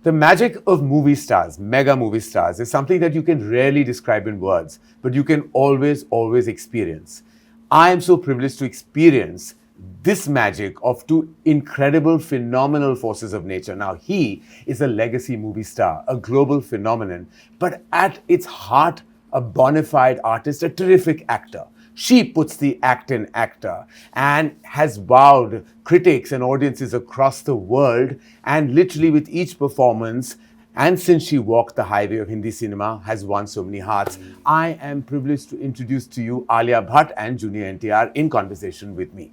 The magic of movie stars, mega movie stars, is something that you can rarely describe in words, but you can always, always experience. I am so privileged to experience this magic of two incredible, phenomenal forces of nature. Now, he is a legacy movie star, a global phenomenon, but at its heart, a bona fide artist, a terrific actor. She puts the act in actor and has wowed critics and audiences across the world, and literally with each performance, and since she walked the highway of Hindi cinema, has won so many hearts. I am privileged to introduce to you Alia Bhatt and Junior NTR in conversation with me.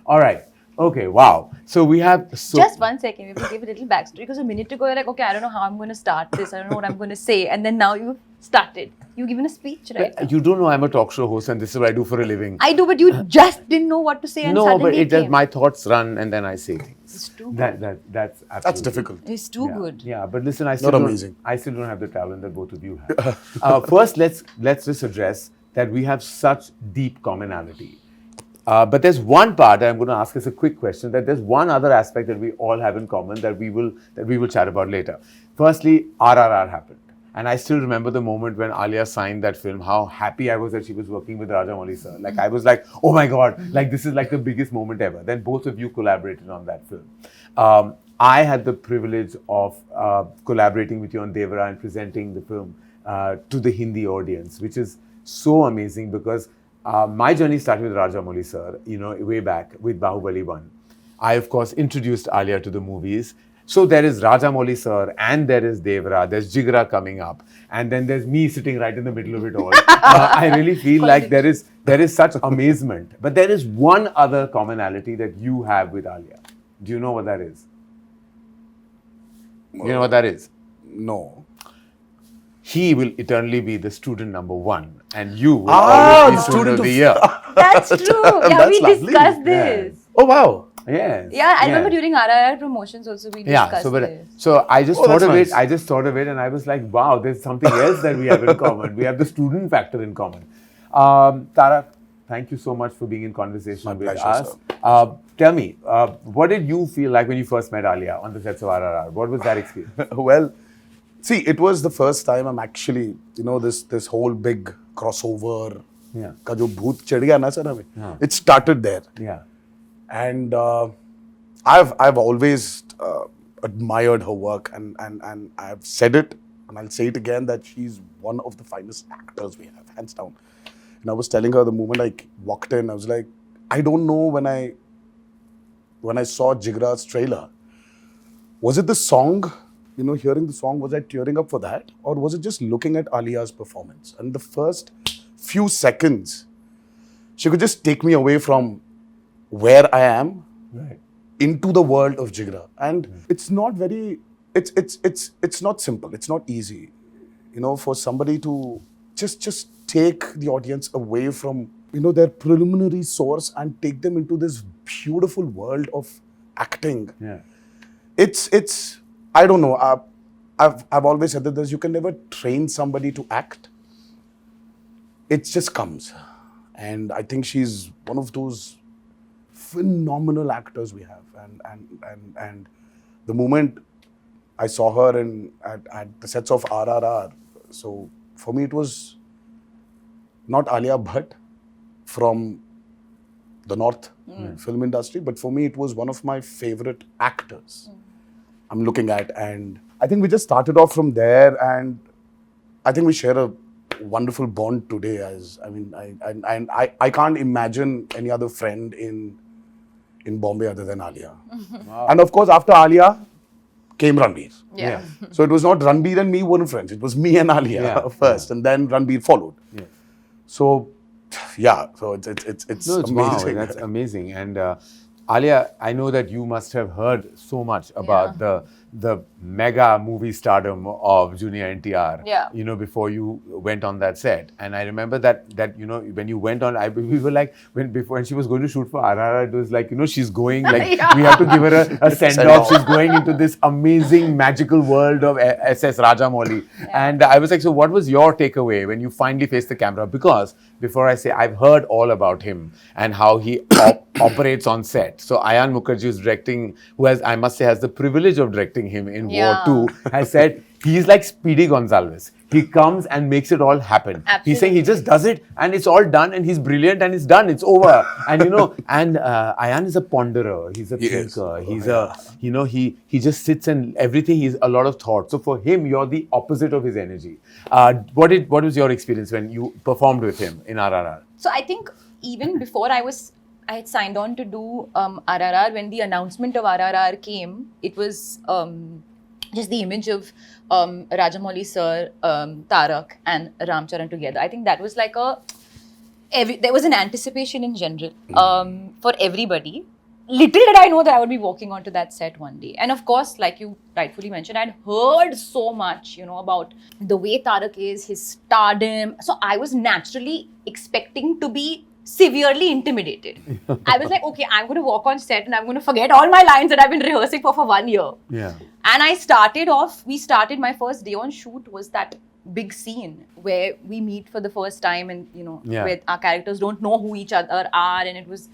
All right. Okay, wow. So we have... Just 1 second, we will give a little backstory, because a minute ago you're like, okay, I don't know how I'm going to start this, I don't know what I'm going to say, and then now you've started. You've given a speech, right? You don't know I'm a talk show host and this is what I do for a living. I do, but you just didn't know what to say and no, suddenly but my thoughts run and then I say things. It's too good. That's absolutely... That's difficult. It's too good. Yeah, but listen, I still amazing. I still don't have the talent that both of you have. First, let's just address that we have such deep commonality. But there's one part that I'm going to ask as a quick question, that there's one other aspect that we all have in common that we will chat about later. Firstly, RRR happened. And I still remember the moment when Alia signed that film, how happy I was that she was working with Rajamouli sir. Like, I was like, oh my God, like this is like the biggest moment ever. Then both of you collaborated on that film. I had the privilege of collaborating with you on Devara and presenting the film to the Hindi audience, which is so amazing because my journey started with Rajamouli sir, way back with Bahubali 1. I, of course, introduced Alia to the movies. So there is Rajamouli sir and there is Devara, there's JIGRA coming up, and then there's me sitting right in the middle of it all. I really feel like there is such amazement. But there is one other commonality that you have with Alia. Do you know what that is? You know what that is? No. He will eternally be the student number 1 and you will always be student of the year. That's true. Yeah, That's we discussed this. Oh, wow. Yes. Yeah, I remember during RRR promotions also we discussed this. So I just thought of nice. it. I just thought of it, and I was like, "Wow, there's something else that we have in common. We have the student factor in common." Tarak, thank you so much for being in conversation My with pleasure, us. Tell me, what did you feel like when you first met Alia on the sets of RRR? What was that experience? Well, see, it was the first time I'm actually, this whole big crossover. Yeah. Ka jo bhoot chad gaya na sir hame. Yeah. It started there. Yeah. And I've always admired her work, and I've said it, and I'll say it again, that she's one of the finest actors we have, hands down. And I was telling her the moment I walked in, I was like, I don't know when I saw JIGRA's trailer, was it the song, hearing the song, was I tearing up for that? Or was it just looking at Alia's performance? And the first few seconds, she could just take me away from where I am into the world of JIGRA. And it's not very, it's not simple, it's not easy, for somebody to just take the audience away from, their preliminary source and take them into this beautiful world of acting. Yeah. It's I don't know, I've always said that you can never train somebody to act. It just comes. And I think she's one of those phenomenal actors we have, and the moment I saw her at the sets of RRR, so for me it was not Alia Bhatt from the North film industry, but for me it was one of my favorite actors I'm looking at, and I think we just started off from there, and I think we share a wonderful bond today. I can't imagine any other friend in Bombay other than Alia. Wow. And of course, after Alia came Ranbir. Yeah. So it was not Ranbir and me weren't friends. It was me and Alia first, and then Ranbir followed. Yeah. So, so it's amazing. Wow, that's amazing. And Alia, I know that you must have heard so much about the mega movie stardom of Junior NTR, before you went on that set. And I remember that when you went on, we were like, when she was going to shoot for RRR, it was like, she's going, like, we have to give her a send-off. She's going into this amazing, magical world of SS Rajamouli. Yeah. And I was like, so what was your takeaway when you finally faced the camera? Because before I say, I've heard all about him and how he operates on set. So Ayan Mukherjee is directing, who has, I must say, has the privilege of directing casting him in Yeah. War 2 has said he's like Speedy Gonzalez. He comes and makes it all happen. He's saying he just does it and it's all done and he's brilliant and it's done. It's over. And and Ayan is a ponderer. He's a thinker. He's he just sits and everything. He's a lot of thought. So for him, you're the opposite of his energy. What was your experience when you performed with him in RRR? So I think even before I had signed on to do RRR, when the announcement of RRR came, it was just the image of Rajamouli sir, Tarak and Ramcharan together. I think that was like there was an anticipation in general for everybody. Little did I know that I would be walking onto that set one day. And of course, like you rightfully mentioned, I'd heard so much, about the way Tarak is, his stardom. So I was naturally expecting to be severely intimidated. I was like, okay, I'm going to walk on set and I'm going to forget all my lines that I've been rehearsing for 1 year. Yeah. And we started my first day on shoot was that big scene where we meet for the first time and, where our characters don't know who each other are. And it was,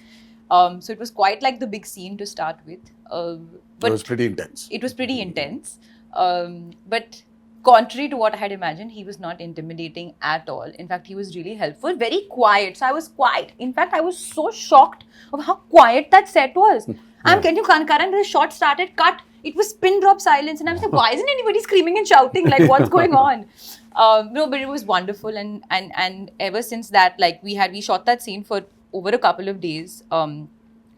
so it was quite like the big scene to start with. But it was pretty intense. It was pretty intense. But contrary to what I had imagined, he was not intimidating at all. In fact, he was really helpful, very quiet. So I was quiet. In fact, I was so shocked of how quiet that set was. I'm getting Karan, the shot started, cut. It was pin drop silence. And I was like, why isn't anybody screaming and shouting? Like, what's going on? No, but it was wonderful. And ever since that, like we shot that scene for over a couple of days.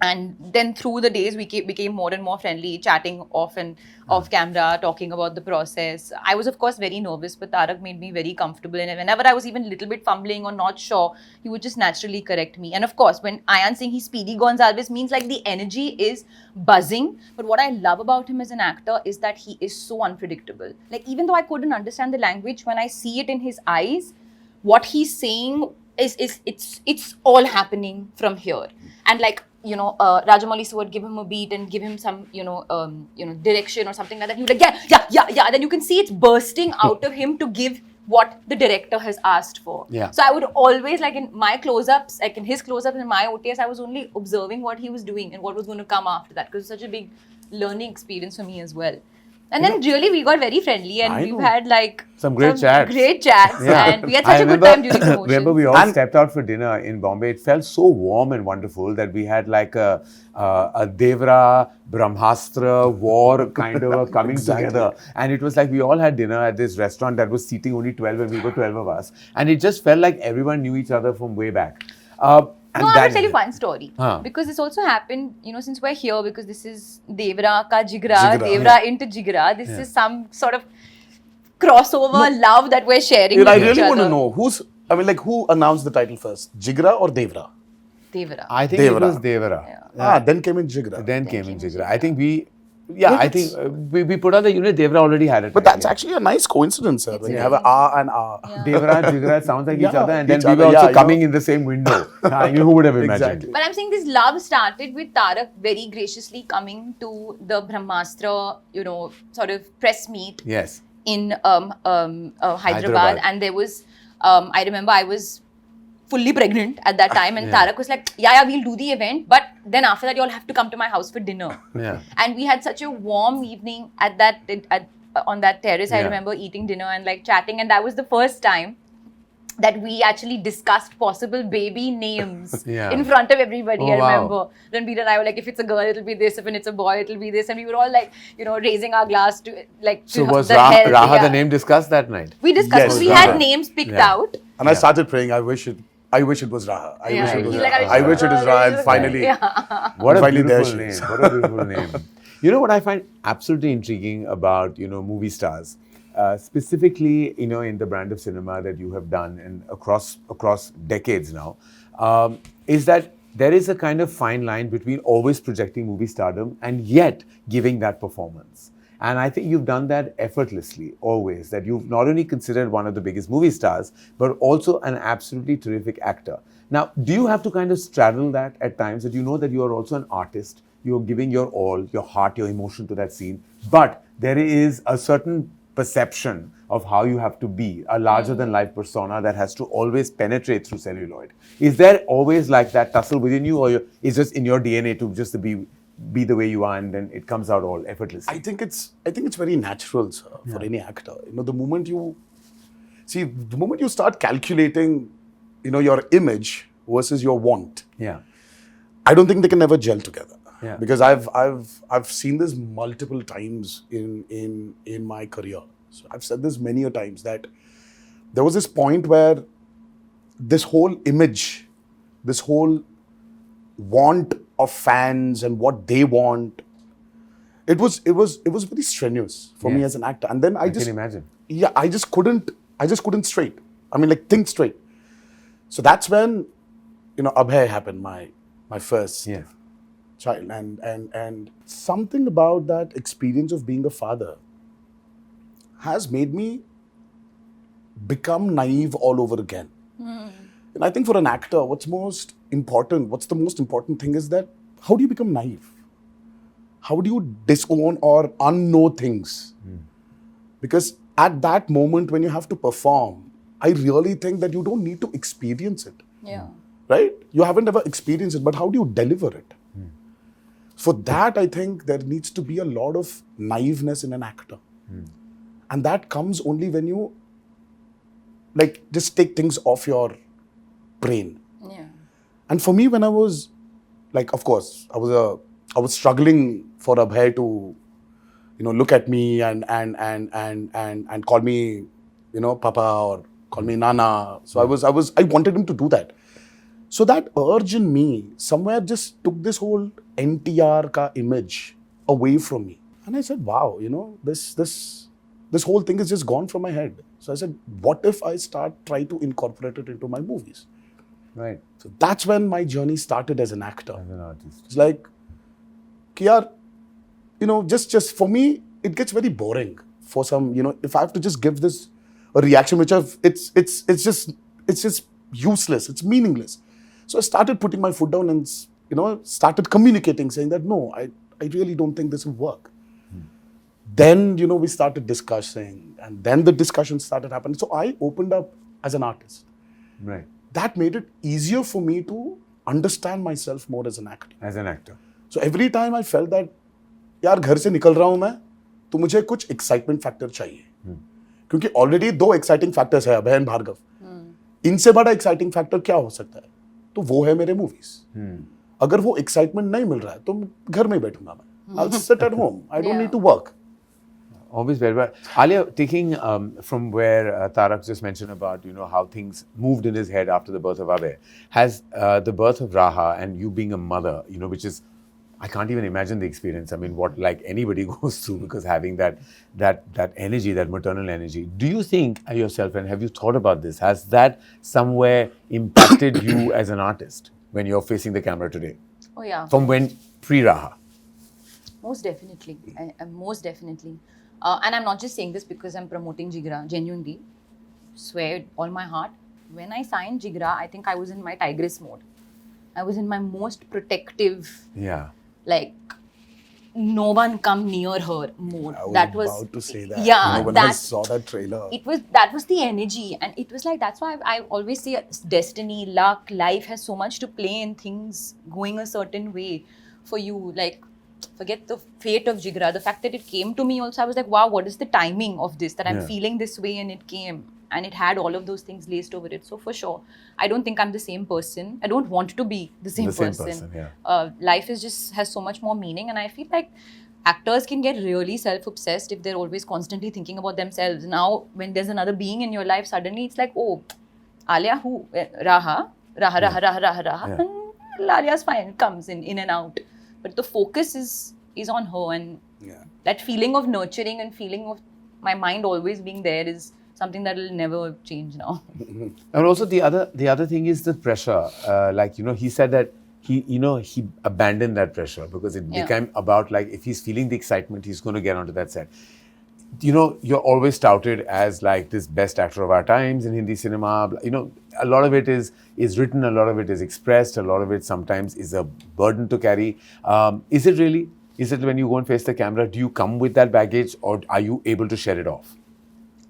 And then through the days, we became more and more friendly, chatting off camera, talking about the process. I was, of course, very nervous, but Tarak made me very comfortable. And whenever I was even a little bit fumbling or not sure, he would just naturally correct me. And of course, when Ayan saying he's Speedy Gonzalez means like the energy is buzzing. But what I love about him as an actor is that he is so unpredictable. Like, even though I couldn't understand the language, when I see it in his eyes, what he's saying it's all happening from here. And like, Rajamouli sir would give him a beat and give him some, direction or something like that. He would like, yeah. And then you can see it's bursting out of him to give what the director has asked for. Yeah. So I would always, like in my close-ups, like in his close-ups and my OTS, I was only observing what he was doing and what was going to come after that, because it's such a big learning experience for me as well. And then really we got very friendly and we've had like some great chats. And we had such a good time during the motions. Remember we all stepped out for dinner in Bombay. It felt so warm and wonderful that we had like a Devara, Brahmastra war kind of coming together. And it was like we all had dinner at this restaurant that was seating only 12 and we were 12 of us. And it just felt like everyone knew each other from way back. No, I will tell you one story. Because this also happened, since we're here, because this is Devara ka JIGRA, Devara into JIGRA. This is some sort of crossover love that we're sharing with I each really other. want to know, who announced the title first? JIGRA or Devara? Devara. I think it was Devara. Then came in JIGRA. Then came in JIGRA. I think we put on the unit. Devara already had it. But that's actually a nice coincidence, sir. When you have an R and R. Devara, JIGRA sounds like each other, and then we were also coming in the same window. Who would have imagined? Exactly. But I'm saying this love started with Tarak very graciously coming to the Brahmastra, sort of press meet. Yes. In Hyderabad. And there was, I remember I was fully pregnant at that time, and Tarak was like, yeah, we'll do the event, but then after that you all have to come to my house for dinner. Yeah. And we had such a warm evening on that terrace. I remember eating dinner and like chatting, and that was the first time that we actually discussed possible baby names in front of everybody. I remember. Then Ranbir and I were like, if it's a girl, it'll be this. If it's a boy, it'll be this. And we were all like, raising our glass to like. So to was the Raha the name discussed that night? We discussed. Yes, we had names picked out. And I started praying, I wish it was Raha. I wish it was Raha. And finally, What a finally beautiful name. What a beautiful name. You know what I find absolutely intriguing about, movie stars, specifically, in the brand of cinema that you have done and across decades now, is that there is a kind of fine line between always projecting movie stardom and yet giving that performance. And I think you've done that effortlessly, always, that you've not only considered one of the biggest movie stars, but also an absolutely terrific actor. Now, do you have to kind of straddle that at times, that you know that you are also an artist, you're giving your all, your heart, your emotion to that scene, but there is a certain perception of how you have to be, a larger-than-life persona that has to always penetrate through celluloid. Is there always like that tussle within you, or is just in your DNA to just be be the way you are, and then it comes out all effortlessly? I think it's very natural, sir, for any actor. The moment you start calculating, your image versus your want, Yeah. I don't think they can never gel together. Yeah. Because I've seen this multiple times in my career. So I've said this many a times that there was this point where this whole image, this whole want of fans and what they want, it was very strenuous for me as an actor. And then I can imagine. Yeah, I just couldn't straight. I mean, like, think straight. So that's when, Abhay happened, my first child. And something about that experience of being a father has made me become naive all over again. And I think for an actor, what's the most important thing is that how do you become naive? How do you disown or unknow things? Because at that moment when you have to perform, I really think that you don't need to experience it. Yeah. Right? You haven't ever experienced it, but how do you deliver it? For that, I think there needs to be a lot of naiveness in an actor. And that comes only when you just take things off your brain. Yeah. And for me, when I was of course, I was struggling for Abhay to, look at me and call me, Papa, or call me Nana. So I wanted him to do that. So that urge in me somewhere just took this whole NTR ka image away from me. And I said, wow, this whole thing is just gone from my head. So I said, what if I try to incorporate it into my movies? Right. So that's when my journey started as an actor. As an artist. It's like, just for me, it gets very boring for some, if I have to just give this a reaction, which it's just useless, it's meaningless. So I started putting my foot down and, started communicating, saying that, no, I really don't think this will work. Then, we started discussing, and then the discussion started happening. So I opened up as an artist. Right. That made it easier for me to understand myself more as an actor. As an actor. So every time I felt that, यार घर से निकल रहा हूं मैं, तो मुझे कुछ excitement factor चाहिए. क्योंकि already 2 exciting factors है, अभय और भार्गव. इनसे बड़ा exciting factor क्या हो सकता है? तो वो है मेरे movies. अगर वो excitement नहीं मिल रहा है, तो घर में बैठूंगा मैं. I'll sit at home. I don't need to work. Always very well. Alia, taking from where Tarak just mentioned about, how things moved in his head after the birth of Abhay, has the birth of Raha and you being a mother, which is, I can't even imagine the experience. I mean, what anybody goes through, because having that energy, that maternal energy. Do you think yourself, and have you thought about this, has that somewhere impacted you as an artist when you're facing the camera today? Oh yeah. From when pre-Raha? Most definitely. Most definitely. And I'm not just saying this because I'm promoting JIGRA, genuinely. Swear with all my heart. When I signed JIGRA, I think I was in my tigress mode. I was in my most protective, no one come near her mode. I was about to say that. Yeah. When I saw that trailer. That was the energy. And it was that's why I always say destiny, luck, life has so much to play in things going a certain way for you. Forget the fate of JIGRA. The fact that it came to me also, I was like, wow, what is the timing of this? That I'm feeling this way and it came. And it had all of those things laced over it. So for sure, I don't think I'm the same person. I don't want to be the same person. Life has so much more meaning. And I feel like actors can get really self-obsessed if they're always constantly thinking about themselves. Now, when there's another being in your life, suddenly it's like, oh, Alia who? Raha. And Alia's fine, comes in and out. But the focus is on her, and that feeling of nurturing and feeling of my mind always being there is something that will never change now. And also the other thing is the pressure. He said that he abandoned that pressure because it became about if he's feeling the excitement, he's going to get onto that set. You're always touted as this best actor of our times in Hindi cinema. A lot of it is written, a lot of it is expressed, a lot of it sometimes is a burden to carry. Is it really? Is it when you go and face the camera, do you come with that baggage or are you able to shed it off?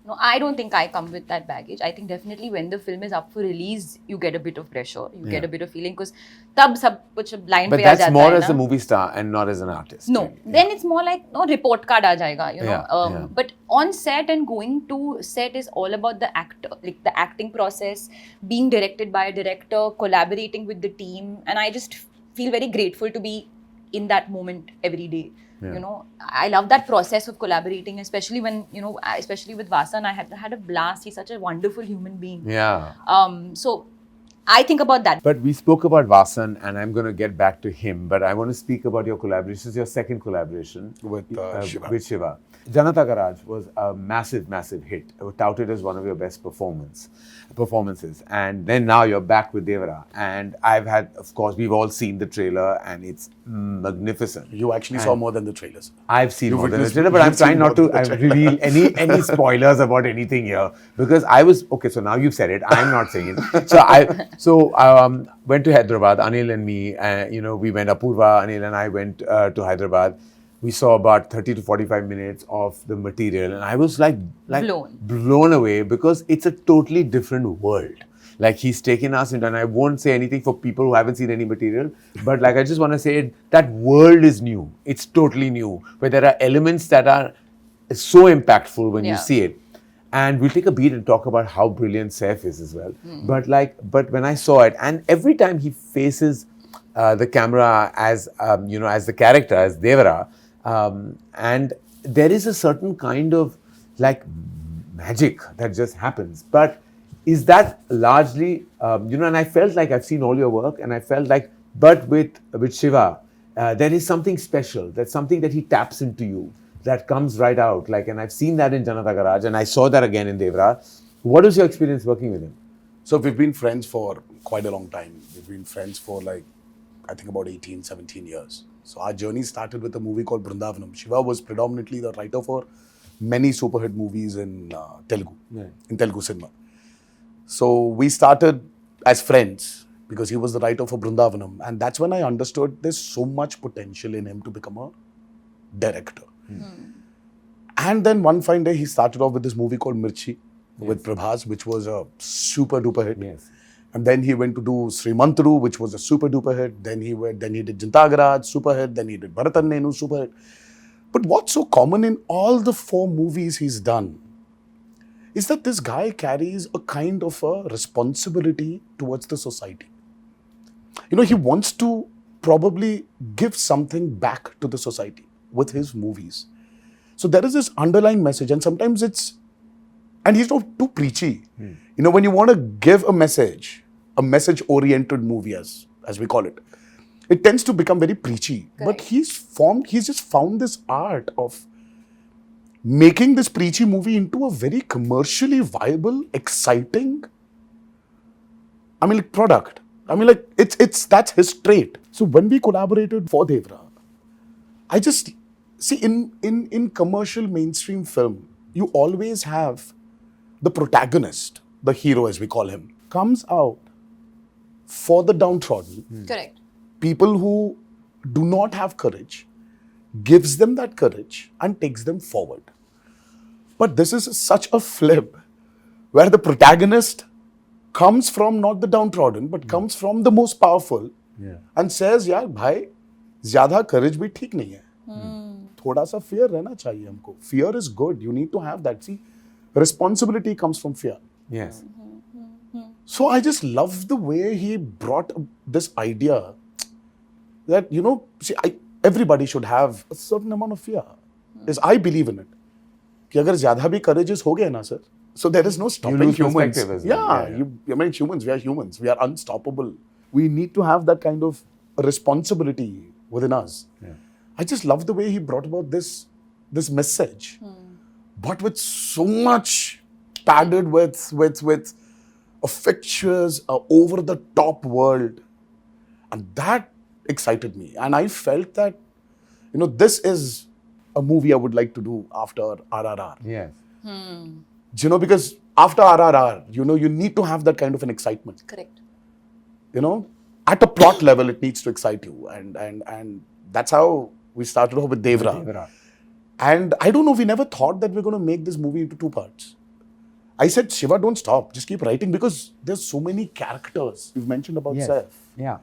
No, I don't think I come with that baggage. I think definitely when the film is up for release, you get a bit of pressure. You get a bit of feeling because tab sab kuch line But pe aa that's jata more hai as na. a movie star and not as an artist. No, really. then it's more like no report card aa jayega, you know. Yeah. But on set and going to set is all about the actor, like the acting process, being directed by a director, collaborating with the team, and I just feel very grateful to be in that moment every day. Yeah. You know, I love that process of collaborating, especially when, you know, especially with Vasan, I had a blast. He's such a wonderful human being. Yeah. So I think about that. But we spoke about Vasan, and I'm going to get back to him. But I want to speak about your collaboration. This is your second collaboration With Shiva. With Shiva. Janata Garage was a massive, massive hit. It was touted as one of your best performances. And then now you're back with Devara. And I've had, of course, we've all seen the trailer, and it's magnificent. You actually saw more than the trailers. I've seen more than the witnessed- trailer, but I'm you've seen trying not more to than the trailer. reveal any spoilers about anything here, because I was okay. So now you've said it. I'm not saying it. So I went to Hyderabad. Anil and me, we went. Apurva, Anil and I went to Hyderabad. We saw about 30 to 45 minutes of the material, and I was like blown away, because it's a totally different world. Like, he's taken us into, and I won't say anything for people who haven't seen any material, but like, I just want to say that world is new. It's totally new, where there are elements that are so impactful when you see it. And we'll take a beat and talk about how brilliant Saif is as well. But when I saw it, and every time he faces the camera as the character, as Devara, and there is a certain kind of like magic that just happens. But is that largely, and I felt like I've seen all your work, and I felt like, but with Shiva, there is something special. That's something that he taps into you, that comes right out. Like, and I've seen that in Janata Garage, and I saw that again in Devara. What was your experience working with him? So we've been friends for quite a long time. We've been friends for I think about 18, 17 years. So our journey started with a movie called Brindavanam. Shiva was predominantly the writer for many super hit movies in Telugu, in Telugu cinema. So we started as friends because he was the writer for Brindavanam. And that's when I understood there's so much potential in him to become a director. And then one fine day, he started off with this movie called Mirchi with Prabhas, which was a super duper hit. Yes. And then he went to do Srimantru, which was a super duper hit. Then he did Janata Garage, super hit. Then he did Bharatan Nenu, super hit. But what's so common in all the 4 movies he's done is that this guy carries a kind of a responsibility towards the society. He wants to probably give something back to the society with his movies. So there is this underlying message, and sometimes and he's not too preachy. When you want to give a message-oriented movie, as we call it, it tends to become very preachy. Correct. But he's just found this art of making this preachy movie into a very commercially viable, exciting, product. That's his trait. So when we collaborated for Devara, I just see in commercial mainstream film, you always have the protagonist, the hero as we call him, comes out for the downtrodden. Correct. People who do not have courage, gives them that courage and takes them forward. But this is such a flip where the protagonist comes from not the downtrodden, but comes from the most powerful and says, yaar, bhai, zyada courage bhi theek nahi hai. Thoda sa fear rehna chahiye humko. Fear is good. You need to have that. See, responsibility comes from fear. Yes. So I just love the way he brought this idea that, everybody should have a certain amount of fear. Yes, I believe in it. Ki agar zyada bhi courageous ho gaye na, sir, so there is no stopping lose humans. perspective as well. Humans, we are humans. We are unstoppable. We need to have that kind of responsibility within us. Yeah. I just love the way he brought about this message, but with so much padded with a fictitious, over-the-top world. And that excited me. And I felt that, this is a movie I would like to do after RRR. Yes. Because after RRR, you need to have that kind of an excitement. Correct. At a plot level, it needs to excite you. And that's how we started off with Devara. And I don't know, we never thought that we're going to make this movie into 2 parts. I said, Shiva, don't stop. Just keep writing because there's so many characters. You've mentioned about Saif. Yeah.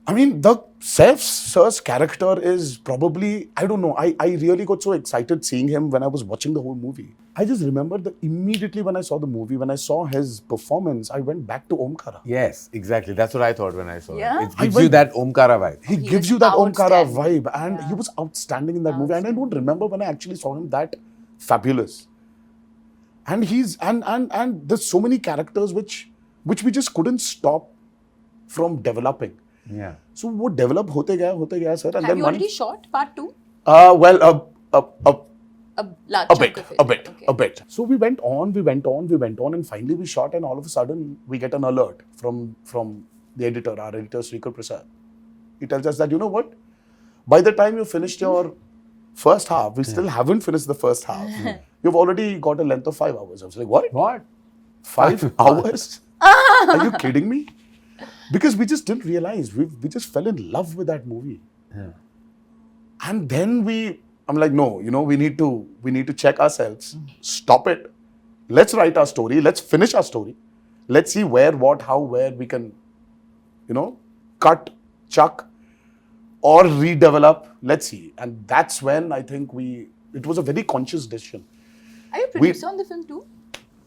I mean, the Saif sir's character is probably, I don't know, I really got so excited seeing him when I was watching the whole movie. I just remember that immediately when I saw the movie, when I saw his performance, I went back to Omkara. Yes, exactly. That's what I thought when I saw Yeah? it. It gives you that Omkara vibe. He He gives was you that Omkara outstanding. vibe, and he was outstanding in that movie. And I don't remember when I actually saw him that fabulous. And he's and there's so many characters which we just couldn't stop from developing. Yeah. So वो develop होते गया sir. And Have then you already shot part 2? well, A large a chunk bit, of it. Okay. a bit. So we went on, and finally we shot, and all of a sudden we get an alert from the editor, our editor Srikar Prasad. He tells us that, you know what? By the time you finished your first half, we still haven't finished the first half. You've already got a length of 5 hours. I was like, what? What? 5 hours? Are you kidding me? Because we just didn't realize. We just fell in love with that movie. Yeah. And then I'm like, no, we need to check ourselves. Stop it. Let's write our story. Let's finish our story. Let's see where, what, how, where we can, cut, chuck, or redevelop. Let's see. And that's when I think it was a very conscious decision. Are you a producer on the film too?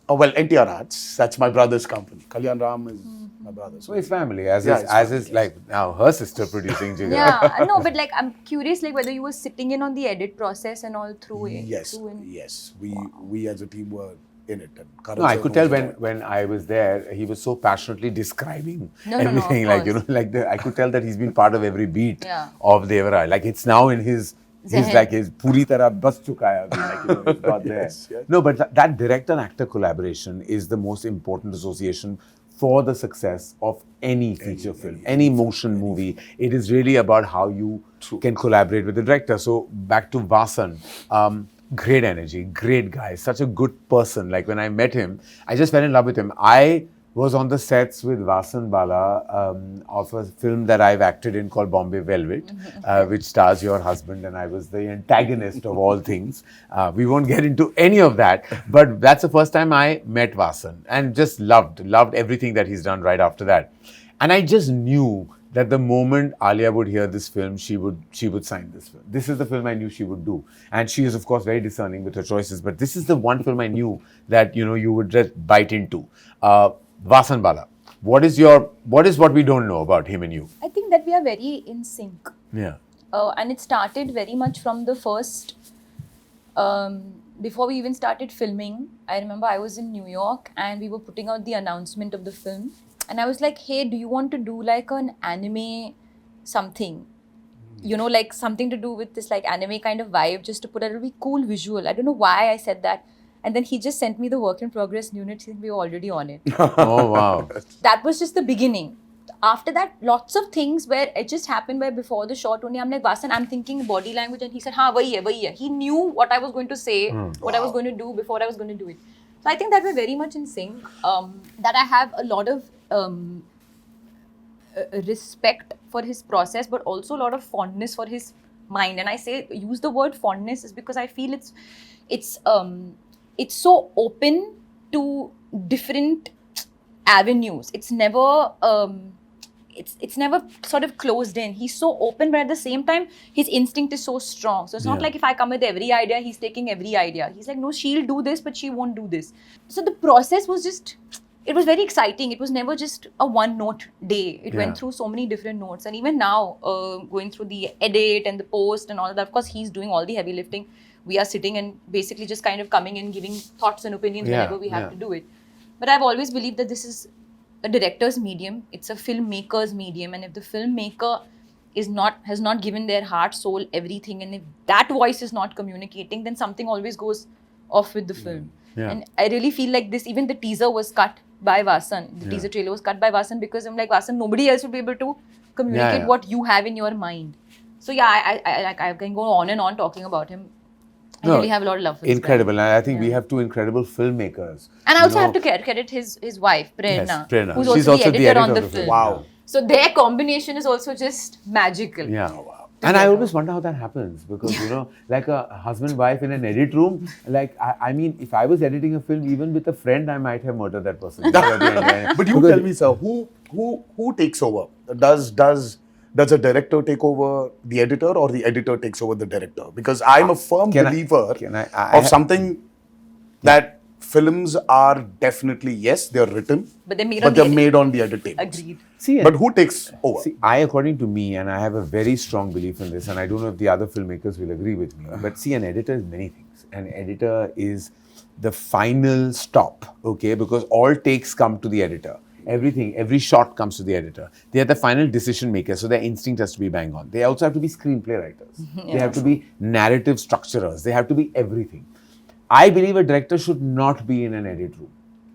Oh, well, NTR Arts, that's my brother's company. Kalyan Ram is my brother's. So it's family, as Yeah, is, it's as family, is like now her sister producing JIGRA. Yeah, no, but like I'm curious, like whether you were sitting in on the edit process and all through it. Yes, through and- yes. We as a team were in it. And Karan No, I Johar could tell was there. when I was there, he was so passionately describing No, of everything. course. I could tell that he's been part of every beat Yeah. of Devara. Like it's now in his Zehen. puri tarah bas chuka hai abhi, it's got there. Yes, yes. No, but that director and actor collaboration is the most important association for the success of any feature film, any motion movie. It is really about how you can collaborate with the director. So back to Vasan. Great energy, great guy, such a good person. Like when I met him, I just fell in love with him. I was on the sets with Vasan Bala of a film that I've acted in called Bombay Velvet, which stars your husband, and I was the antagonist of all things. We won't get into any of that, but that's the first time I met Vasan and just loved everything that he's done right after that. And I just knew that the moment Alia would hear this film, she would sign this film. This is the film I knew she would do. And she is, of course, very discerning with her choices. But this is the one film I knew that, you would just bite into. Vasan Bala, what is what we don't know about him and you? I think that we are very in sync. Yeah. And it started very much from the first, before we even started filming. I remember I was in New York and we were putting out the announcement of the film. And I was like, hey, do you want to do like an anime something? Like something to do with this like anime kind of vibe, just to put a really cool visual. I don't know why I said that. And then he just sent me the work in progress unit. We were already on it. Oh, wow. That was just the beginning. After that, lots of things where it just happened where before the shot only, I'm like, Vasan, I'm thinking body language. And he said, haan, wahi hai. He knew what I was going to say, what I was going to do before I was going to do it. So I think that we're very much in sync. That I have a lot of respect for his process, but also a lot of fondness for his mind. And I use the word fondness is because I feel it's so open to different avenues. It's never it's never sort of closed in. He's so open, but at the same time, his instinct is so strong. So it's not like if I come with every idea, he's taking every idea. He's like, no, she'll do this, but she won't do this. So the process was it was very exciting. It was never just a one-note day. It went through so many different notes. And even now, going through the edit and the post and all of that, of course, he's doing all the heavy lifting. We are sitting and basically just kind of coming in, giving thoughts and opinions whenever we have to do it. But I've always believed that this is a director's medium. It's a filmmaker's medium. And if the filmmaker has not given their heart, soul, everything, and if that voice is not communicating, then something always goes off with the film. Yeah. And I really feel like even the teaser was cut by Vasan. The teaser trailer was cut by Vasan because I'm like, Vasan, nobody else will be able to communicate what you have in your mind. So I can go on and on talking about him. I really have a lot of love for this Incredible. guy. And I think we have two incredible filmmakers. And I also have to credit his wife, Prerna, Yes, Prerna. who's She's also the editor on the film. film. Wow. So their combination is also just magical. Yeah. And I always wonder how that happens because, you know, like a husband-wife in an edit room, like, I mean, if I was editing a film, even with a friend, I might have murdered that person. But you tell me, sir, who takes over? Does a director take over the editor or the editor takes over the director? Because I'm a firm believer of something that films are definitely, yes, they're written, but they're made on the edit tables. Agreed. But who takes over? See, according to me, and I have a very strong belief in this, and I don't know if the other filmmakers will agree with me, but see, an editor is many things. An editor is the final stop, okay? Because all takes come to the editor. Everything, every shot comes to the editor. They are the final decision maker, so their instinct has to be bang on. They also have to be screenplay writers. They have to be narrative structurers. They have to be everything. I believe a director should not be in an edit room.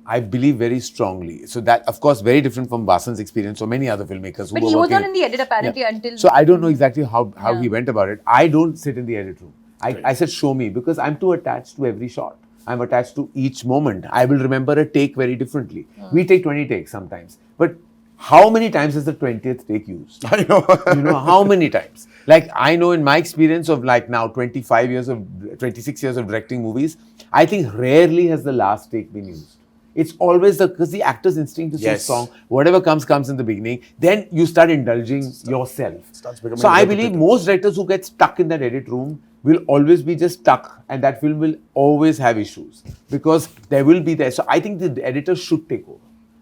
I believe very strongly. So that, of course, very different from Vasan's experience or many other filmmakers who But were he was working not in the edit apparently until... So I don't know exactly how he went about it. I don't sit in the edit room. I said, show me, because I'm too attached to every shot. I'm attached to each moment. I will remember a take very differently. We take 20 takes sometimes. But how many times is the 20th take used? I know. You know, how many times? Like, I know in my experience of like now 26 years of directing movies, I think rarely has the last take been used. It's always because the actor's instinct is so strong. Whatever comes in the beginning. Then you start indulging yourself. So I believe most directors who get stuck in that edit room will always be just stuck, and that film will always have issues because there will be there. So I think the editor should take over.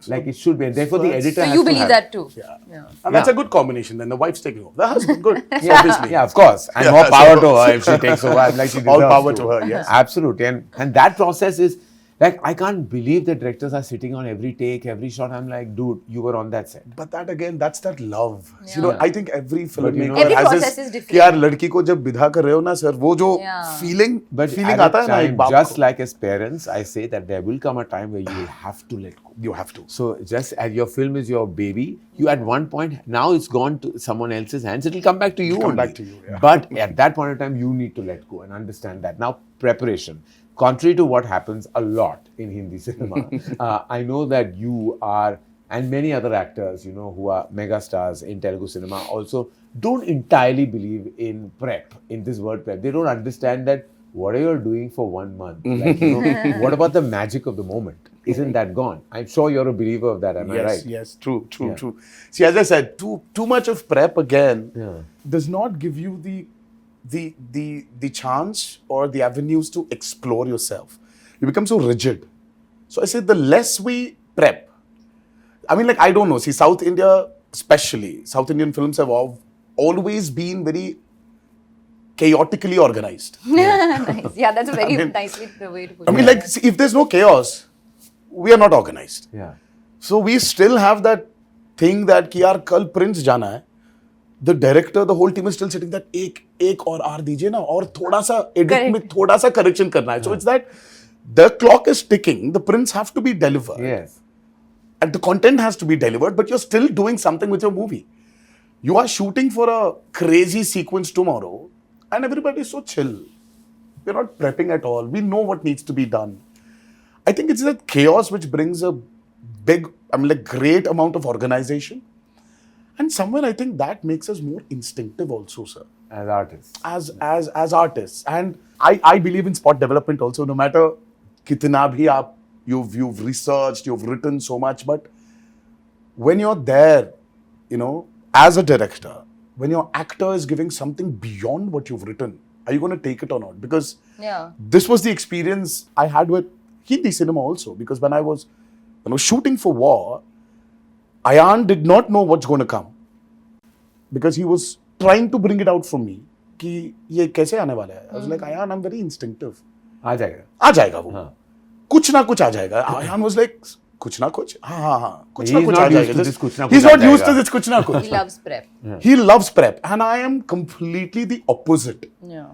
Like it should be, and therefore the editor. So has you to believe have that too? Yeah. And that's a good combination. Then the wife's taking over. The husband, good. Obviously. Yeah, of course. And more power to her if she takes over. I'm like, she All deserves power to her, yes. Absolutely. And that process is, like, I can't believe that directors are sitting on every take, every shot. I'm like, dude, you were on that set. But that again, that's that love. You know, I think every filmmaker every has process this, is different. कि यार लड़की को जब विदा कर रहे हो ना सर, वो जो feeling आता है ना एक बाप को. Just like as parents, I say that there will come a time where you will have to let go. You have to. So just as your film is your baby, you at one point, now it's gone to someone else's hands, it'll come back to you only. Back to you, yeah. But at that point in time, you need to let go and understand that. Now, preparation. Contrary to what happens a lot in Hindi cinema, I know that you are, and many other actors, you know, who are mega stars in Telugu cinema also don't entirely believe in prep, in this word prep. They don't understand that what are you doing for 1 month? Like, you know, what about the magic of the moment? Isn't that gone? I'm sure you're a believer of that, am I right? Yes, true. See, as I said, too much of prep again does not give you the chance or the avenues to explore yourself. You become so rigid. So I say the less we prep, I mean, like, I don't know. See, South India, especially, South Indian films have always been very chaotically organized. Nice. Yeah, that's a very nice way to put it. I mean, like, see, if there's no chaos, we are not organized. Yeah. So we still have that thing that कि यार कल Prince जाना है. The director, the whole team is still sitting that एक और R दीजिए ना और थोड़ा सा edit में थोड़ा सा correction करना है. So it's that the clock is ticking. The prints have to be delivered. Yes. And the content has to be delivered, but you're still doing something with your movie. You are shooting for a crazy sequence tomorrow, and everybody is so chill. We're not prepping at all. We know what needs to be done. I think it's that chaos which brings a big, great amount of organization. And somewhere I think that makes us more instinctive also, sir. As artists. As artists. And I believe in spot development also, no matter kitna bhi aap, you've researched, you've written so much, but when you're there, you know, as a director, when your actor is giving something beyond what you've written, are you going to take it or not? Because this was the experience I had with Hindi cinema also. Because when I was shooting for War, Ayan did not know what's going to come. Because he was trying to bring it out from me. कि ये कैसे आने वाला है? I was like, Ayan, I'm very instinctive. आ जाएगा वो. हाँ. कुछ ना कुछ आ जाएगा. Ayan was like, कुछ ना कुछ? हाँ. कुछ ना कुछ आ जाएगा. He's not used to this कुछ ना कुछ. He loves prep. He loves prep. And I am completely the opposite. Yeah.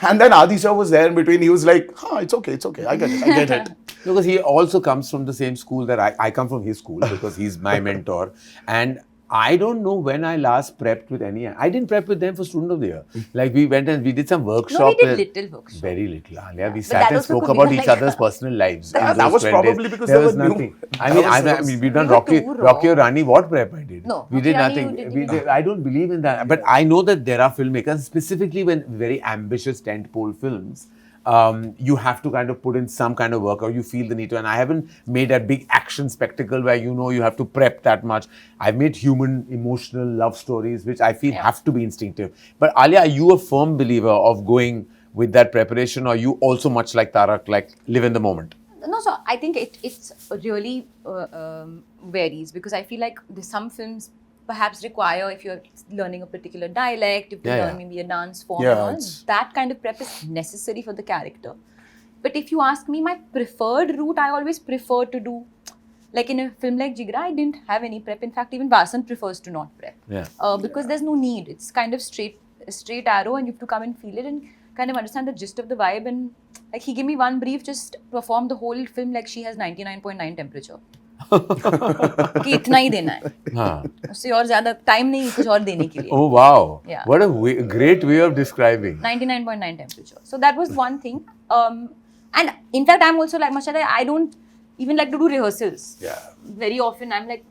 And then Adi sir was there in between. He was like, it's okay. I get it. Because he also comes from the same school that I come from his school because he's my mentor. And I don't know when I last prepped with any. I didn't prep with them for Student of the Year. Like we went and we did some workshop. No, we did little workshop. Very little, Alia. We But sat that and also spoke could be about like- each other's personal lives. in that those was 12 probably days. because there they was were new. nothing. That was- We've done We were Rocky too Rocky raw. or Rani. What prep I did? No, we Rocky did Rani nothing. you didn't. I don't believe in that. But I know that there are filmmakers, specifically when very ambitious tentpole films. You have to kind of put in some kind of work, or you feel the need to. And I haven't made a big action spectacle where you have to prep that much. I've made human, emotional love stories, which I feel have to be instinctive. But Alia, are you a firm believer of going with that preparation, or you also much like Tarak, like live in the moment? No, so I think it's really varies, because I feel like there's some films perhaps require, if you're learning a particular dialect, if you Yeah, learn yeah. maybe a dance form, Yeah, and all, it's- that kind of prep is necessary for the character. But if you ask me, my preferred route, I always prefer to do, like in a film like JIGRA, I didn't have any prep. In fact, even Vasan prefers to not prep. Yeah. Because there's no need. It's kind of straight arrow, and you have to come and feel it and kind of understand the gist of the vibe. And like he gave me one brief, just perform the whole film like she has 99.9 temperature. कि इतना ही देना है, हाँ. उससे और ज्यादा time नहीं कुछ और देने के लिए. Oh wow! Yeah. What a great way of describing. 99.9 temperature. So that was one thing. And in fact, I'm also like Mashallah, I don't even like to do rehearsals. Yeah. Very often, I'm like,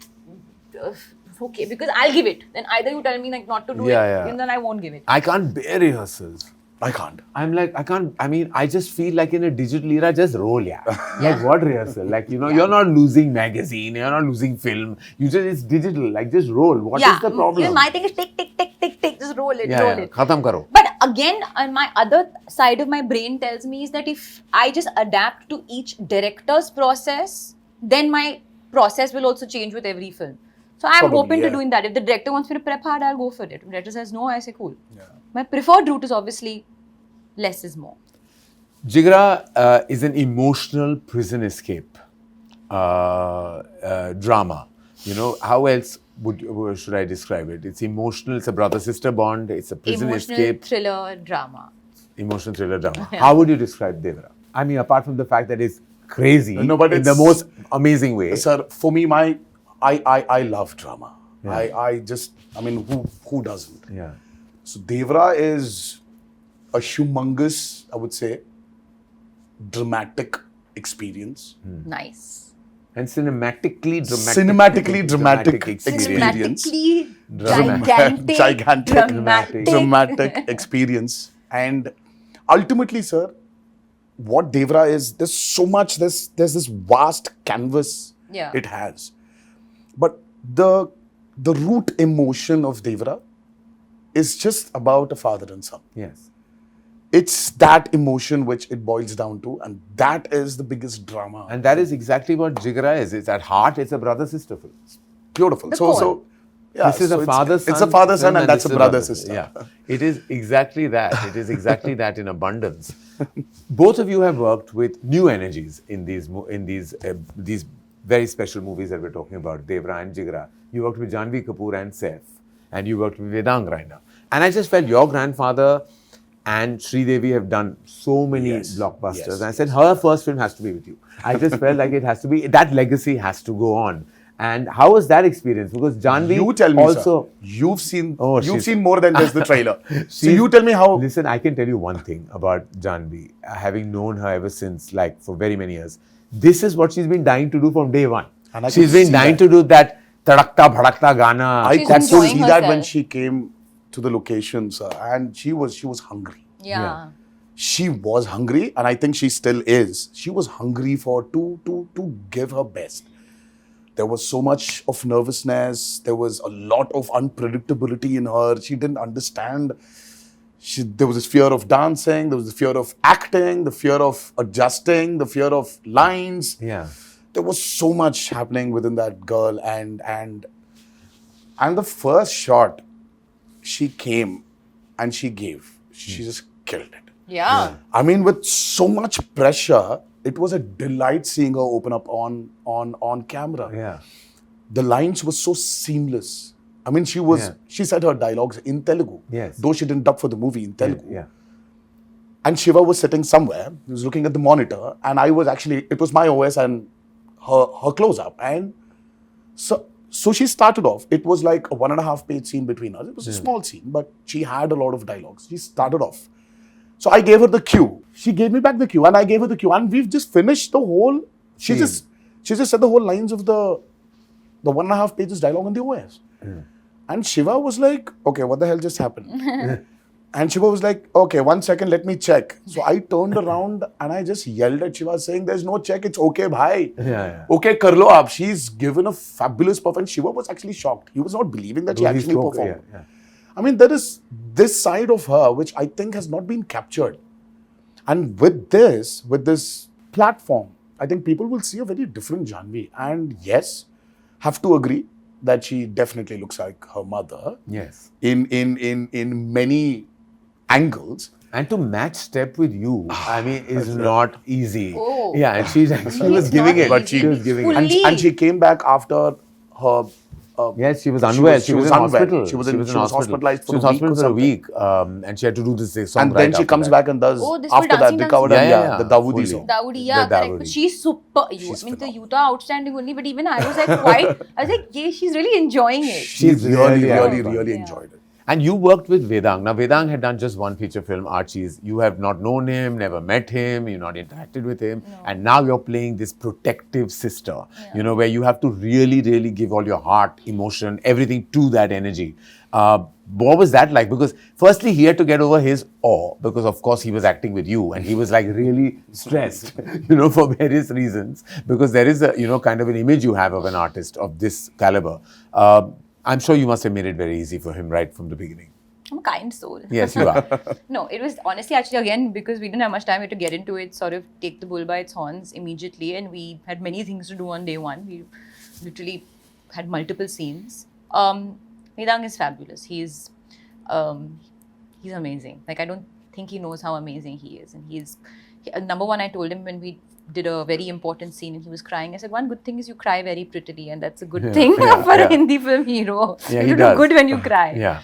okay, because I'll give it. Then either you tell me like not to do Yeah. and then I won't give it. I can't bear rehearsals. I can't. I'm like, I can't, I mean, I just feel like in a digital era, just roll, yeah. Like what rehearsal? Like, you're not losing magazine, you're not losing film. It's digital, like just roll. What is the problem? My thing is tick, just roll it, yeah, roll yeah. it. Khatam karo. But again, my other side of my brain tells me is that if I just adapt to each director's process, then my process will also change with every film. So I'm Probably, open to yeah. doing that. If the director wants me to prep hard, I'll go for it. If the director says no, I say cool. Yeah. My preferred route is obviously less is more. JIGRA is an emotional prison escape drama. How else should I describe it? It's emotional, it's a brother-sister bond, it's a prison Emotional escape. thriller drama. Emotional thriller drama. How would you describe Devara? I mean, apart from the fact that it's crazy No, but in the it's- most amazing way. Sir, for me, I love drama. Yeah. I mean, who doesn't? Yeah. So Devara is a humongous, I would say, dramatic experience. Nice. And cinematically dramatic experience. Cinematically Gigantic, dramatic. dramatic experience. And ultimately, sir, what Devara is, there's so much, there's this vast canvas Yeah. it has. But the root emotion of Devara is just about a father and son. Yes. It's that emotion which it boils down to, and that is the biggest drama. And that is exactly what JIGRA is. It's at heart, it's a brother-sister film. Beautiful. The So core. yeah, This is so a father-son. It's a father-son, film and that's this a is brother-sister. Yeah, it is exactly that. It is exactly that in abundance. Both of you have worked with new energies in these very special movies that we're talking about, Devara and JIGRA. You worked with Janhvi Kapoor and Saif, and you worked with Vedang Raina. And I just felt your grandfather and Sridevi have done so many Yes, blockbusters. yes, And I said, her first film has to be with you. I just felt like it has to be, that legacy has to go on. And how was that experience? Because Janhvi You tell me, also, sir. You've seen she's- seen more than just the trailer. So She's- you tell me how. Listen, I can tell you one thing about Janhvi. Having known her ever since, like for very many years, this is what she's been dying to do from day one. And I She's could been see dying that. to do that tadakta bhadakta Gana. I She's could enjoying see that when herself. she came to the location, sir, and she was hungry. Yeah. She was hungry, and I think she still is. She was hungry to give her best. There was so much of nervousness. There was a lot of unpredictability in her. She didn't understand. There was this fear of dancing. There was the fear of acting. The fear of adjusting. The fear of lines. Yeah. There was so much happening within that girl, and the first shot, she came and she gave. She just killed it. Yeah. I mean, with so much pressure, it was a delight seeing her open up on camera. Yeah. The lines were so seamless. I mean, Yeah. she said her dialogues in Telugu. Yes. Though she didn't dub for the movie in Telugu. Yeah. And Shiva was sitting somewhere. He was looking at the monitor, and it was my OS and her close up. And So she started off, it was like a 1.5 page scene between us. It was a small scene, but she had a lot of dialogues. She started off. So I gave her the cue. She gave me back the cue and I gave her the cue. And we've just finished the whole, she just said the whole lines of the 1.5 pages dialogue on the OS. And Shiva was like, okay, what the hell just happened? And Shiva was like, okay, 1 second, let me check. So I turned around and I just yelled at Shiva saying, there's no check, it's okay, bhai. Okay, kar lo aap. She's given a fabulous performance. Shiva was actually shocked. He was not believing that she actually performed. I mean, there is this side of her which I think has not been captured. And with this platform, I think people will see a very different Janhvi. And yes, have to agree that she definitely looks like her mother. Yes. In many angles. And to match step with you, I mean, is not easy. Oh. Yeah, and she was giving it. But she was giving it. And she came back after her. Yes, she was unwell. She was in unwell. hospital. She was hospitalized for a week. And she had to do this song. And then she comes back and does after that the Dawoodi song. Dawoodi, yeah, correct. She's super. I mean, the Yuta outstanding only, but even I was like, yeah, she's really enjoying it. She's really enjoyed it. And you worked with Vedang. Now, Vedang had done just one feature film, Archie's. You have not known him, never met him, you've not interacted with him. No. And now you're playing this protective sister, where you have to really, really give all your heart, emotion, everything to that energy. What was that like? Because firstly, he had to get over his awe because, of course, he was acting with you and he was like really stressed, for various reasons. Because there is a, kind of an image you have of an artist of this caliber. I'm sure you must have made it very easy for him right from the beginning. I'm a kind soul. Yes, you are. No, it was honestly actually again because we didn't have much time, we had to get into it, sort of take the bull by its horns immediately, and we had many things to do on day one. We literally had multiple scenes. Vedang is fabulous. He's amazing. Like, I don't think he knows how amazing he is. And number one, I told him when we did a very important scene and he was crying, I said, one good thing is you cry very prettily, and that's a good thing for a Hindi film hero. Yeah, you do good when you cry. Yeah.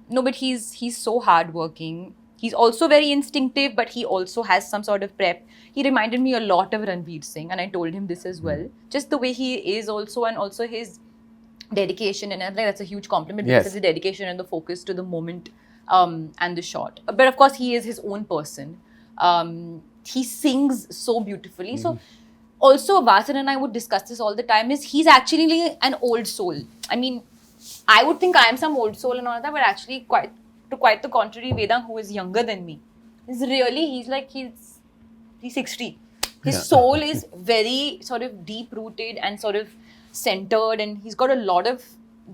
No, but he's so hardworking. He's also very instinctive, but he also has some sort of prep. He reminded me a lot of Ranveer Singh, and I told him this as well. Just the way he is also, and also his dedication, and I think that's a huge compliment because it's the dedication and the focus to the moment and the shot. But of course, he is his own person. He sings so beautifully. So also Vasan and I would discuss this all the time, is he's actually an old soul. I mean, I would think I am some old soul and all that, but actually quite the contrary, Vedang, who is younger than me, is really, he's 60. His soul is very sort of deep rooted and sort of centered, and he's got a lot of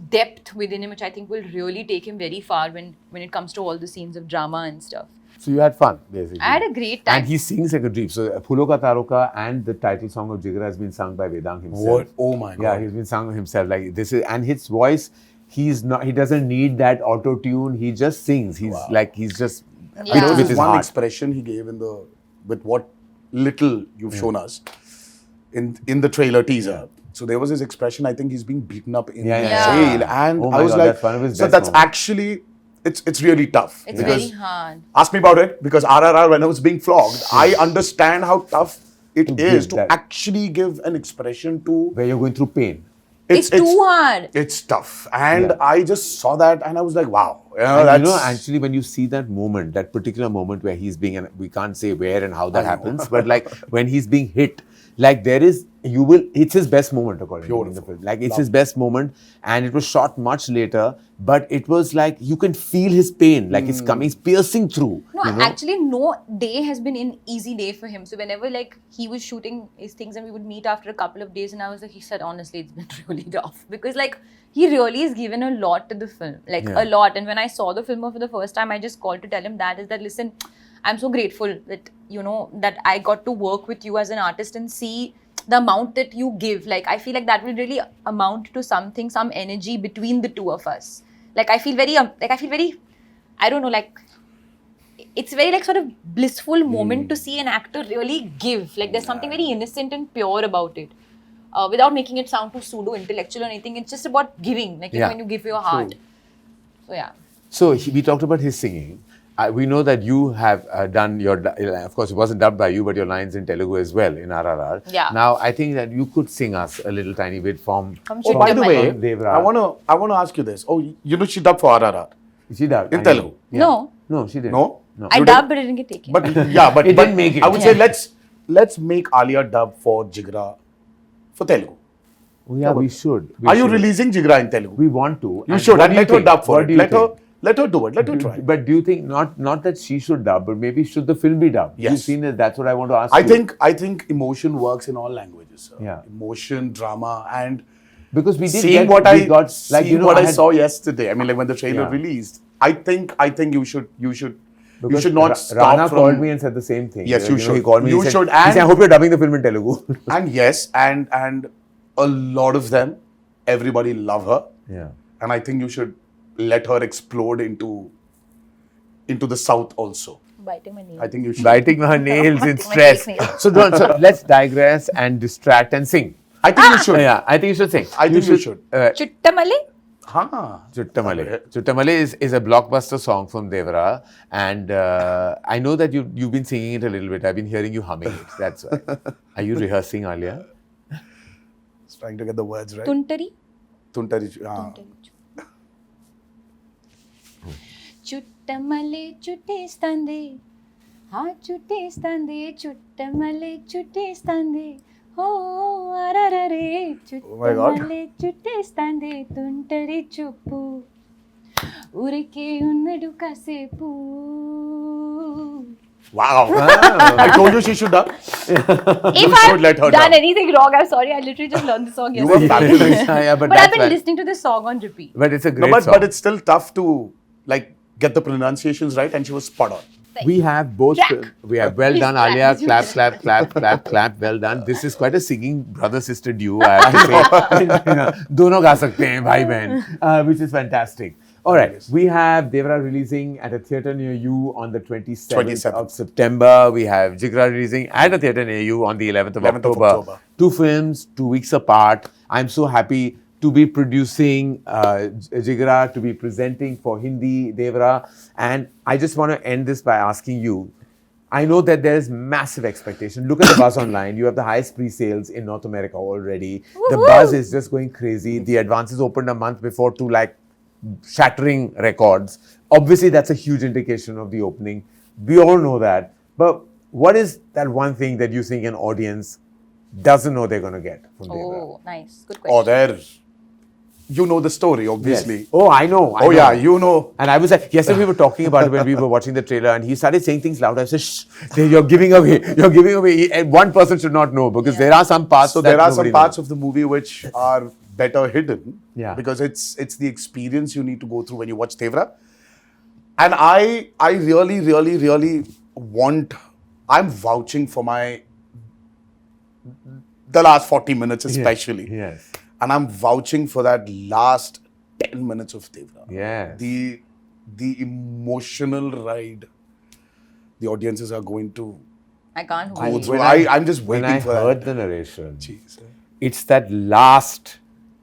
depth within him, which I think will really take him very far when it comes to all the scenes of drama and stuff. So you had fun, basically. I had a great time. And he sings like a dream. So Phulo Ka Taroka and the title song of JIGRA has been sung by Vedang himself. What? Oh my God. Yeah, he's been sung himself. Like this is, and his voice, he doesn't need that auto tune. He just sings. He's just with his one heart. expression he gave with what little you've shown us in the trailer teaser. So there was his expression. I think he's being beaten up in jail, and I was like, so that's actually. It's really tough. It's very hard. Ask me about it, because RRR, when I was being flogged, I understand how tough it is to actually give an expression to... Where you're going through pain. It's too hard. It's tough. And I just saw that and I was like, wow. Actually, when you see that moment, that particular moment where he's being, and we can't say where and how that happens, but like when he's being hit, like it's his best moment according to the film. Like it's his best moment, and it was shot much later, but it was like you can feel his pain, like it's coming, it's piercing through. No, actually no day has been an easy day for him. So whenever like he was shooting his things and we would meet after a couple of days, and I was like, he said, honestly, it's been really tough, because like he really has given a lot to the film, like a lot. And when I saw the film for the first time, I just called to tell him that listen, I'm so grateful that, that I got to work with you as an artist and see the amount that you give. Like, I feel like that will really amount to something, some energy between the two of us. Like, I feel very, I don't know, like, it's very like sort of blissful moment to see an actor really give. Like, there's something very innocent and pure about it. Without making it sound too pseudo-intellectual or anything, it's just about giving, like, when you give your heart. So, yeah. So, we talked about his singing. we know that you have done your, of course, it wasn't dubbed by you, but your lines in Telugu as well in RRR. Yeah. Now, I think that you could sing us a little tiny bit from. Oh, by the way, Devara. I wanna ask you this. Oh, you know she dubbed for RRR She dubbed in Telugu. No. No, she didn't. No? I You dubbed, but it didn't get taken. But yeah, but It didn't make it. I would say let's make Alia dub for JIGRA for Telugu. Oh, yeah, we should. Are you releasing JIGRA in Telugu? We want to. You And should, what and do you let her think? dub for What it. do you Let her do it. Let her try. But do you think not that she should dub, but maybe should the film be dubbed? Yes. You've seen it. That's what I want to ask you. I think emotion works in all languages. Sir. Yeah. Emotion, drama, and because we did seeing get, what we got, like, seeing you know, what I had- saw yesterday. I mean, like when the trailer Yeah. released. I think you should because not stop Rana from. called me and said the same thing. Yes, you know, should. He called me. You he said, should, He and- said, I hope you're dubbing the film in Telugu. And yes, and a lot of them, everybody love her, Yeah. and I think you should let her explode into the south also. Biting my nail. I think you should. Biting her nails in My stress. fake nails. So let's digress and distract and sing. I think you should. Yeah, I think you should sing. I think you should. Chuttamale? Huh. Chuttamale. Chuttamale is a blockbuster song from Devara, and I know that you've been singing it a little bit. I've been hearing you humming it. That's why. Are you rehearsing, Alia? Just trying to get the words right. Tuntari? Tuntari. చుట్టమలే చుట్టేస్తాంది చుట్టేస్తాంది చుట్టమలే చుట్టేస్తాంది oh అరరరే my God. చుట్టమలే చుట్టేస్తాంది తుంటరి చూపు ఊరికే ఉన్నడు కాసేపు Wow. I told you she should dub. If should let her I've done dub. anything wrong, I'm sorry. I literally just learned the song You were yesterday. fabulous. Yeah, but But I've that's been why- listening to this song on repeat. But it's a No, great song. but it's still tough to like get the pronunciations right, and she was spot on. We have both. Jack. We have well Please done, clap. Alia. Please Clap, clap, clap, clap, clap. Well done. This is quite a singing brother-sister duo, I have to say. Dono ga sakte hain, bhai behan, which is fantastic. All right, we have Devara releasing at a theatre near you on the 27th of September. We have JIGRA releasing at a theatre near you on the 11th of 11th of October. October. 2 films, 2 weeks apart. I'm so happy to be producing JIGRA, to be presenting for Hindi, Devara. And I just want to end this by asking you, I know that there is massive expectation. Look at the buzz online. You have the highest pre-sales in North America already. The buzz is just going crazy. The advances opened a month before to like shattering records. Obviously, that's a huge indication of the opening. We all know that. But what is that one thing that you think an audience doesn't know they're going to get from Devara? Oh, nice. Good question. Oh, there. You know the story, obviously. Yes. Oh, I know. I Oh know. yeah, you know. And I was like, yesterday we were talking about it when we were watching the trailer, and he started saying things loud. I said, "Shh, you're giving away. You're giving away." And one person should not know because there are some parts. So that there are some nobody parts knows. of the movie which are better hidden. Yeah. Because it's the experience you need to go through when you watch Devara. And I really want. I'm vouching for the last 40 minutes especially. Yes. And I'm vouching for that last 10 minutes of Devara. Yes. The emotional ride the audiences are going to I can't go wait. through. I'm just When waiting I for heard that. the narration, Jeez. it's that last,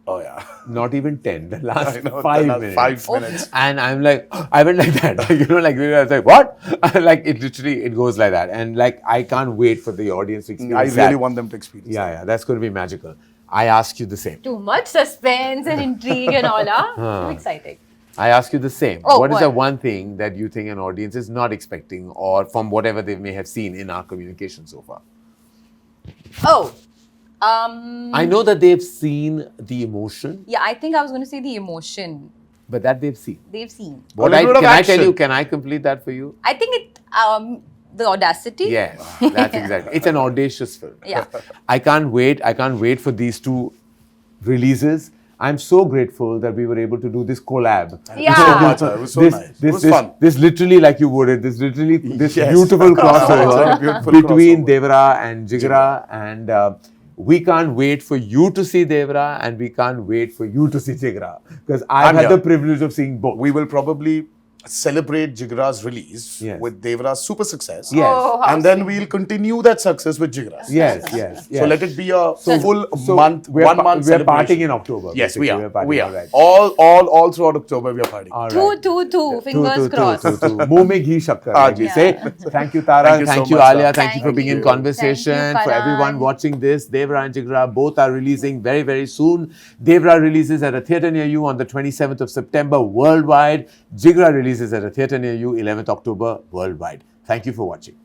Oh yeah. not even 10, the last I know, 5 the last minutes. 5 minutes. And I'm like, I went like that. Like, I was like, what? Like, it literally, it goes like that. And like, I can't wait for the audience to experience I really that. want them to experience that. Yeah, that's going to be magical. I ask you the same. Too much suspense and intrigue and all. Too exciting. I ask you the same. Oh, What is the what? one thing that you think an audience is not expecting, or from whatever they may have seen in our communication so far? Oh. I know that they've seen the emotion, Yeah, I think I was going to say the emotion. but that they've seen. They've seen. What little bit of can I tell action. you? Can I complete that for you? I think the audacity. Yes, that's exactly. It's an audacious film. Yeah. I can't wait. I can't wait for these 2 releases. I'm so grateful that we were able to do this collab. Yeah. So much. It was so nice. It was fun. This literally, like you worded, this Yes. beautiful crossover Absolutely beautiful between crossover. Devara and JIGRA, and we can't wait for you to see Devara, and we can't wait for you to see JIGRA, because I've I'm had here. the privilege of seeing both. We will probably celebrate Jigra's release Yes. with Devara's super success. Yes. Oh, how And then we'll continue that success with Jigra's. Yes, yes, yes. So let it be a full So month, we're 1 month We're celebration. partying in October. Yes, we basically. are. We're partying, We all are. right. All throughout October we are partying. All Two, right. two, two. Fingers crossed. Muh mein ghee shakkar, like we Yeah. say. Thank you, Tara. Thank you Thank so you, much, Alia. Tara. Thank you for Thank being in you. conversation. Thank you, For everyone Karan. watching this, Devara and Jigra both are releasing very, very soon. Devara releases at a theatre near you on the 27th of September worldwide. Jigra releases at a theatre near you 11th October worldwide. Thank you for watching.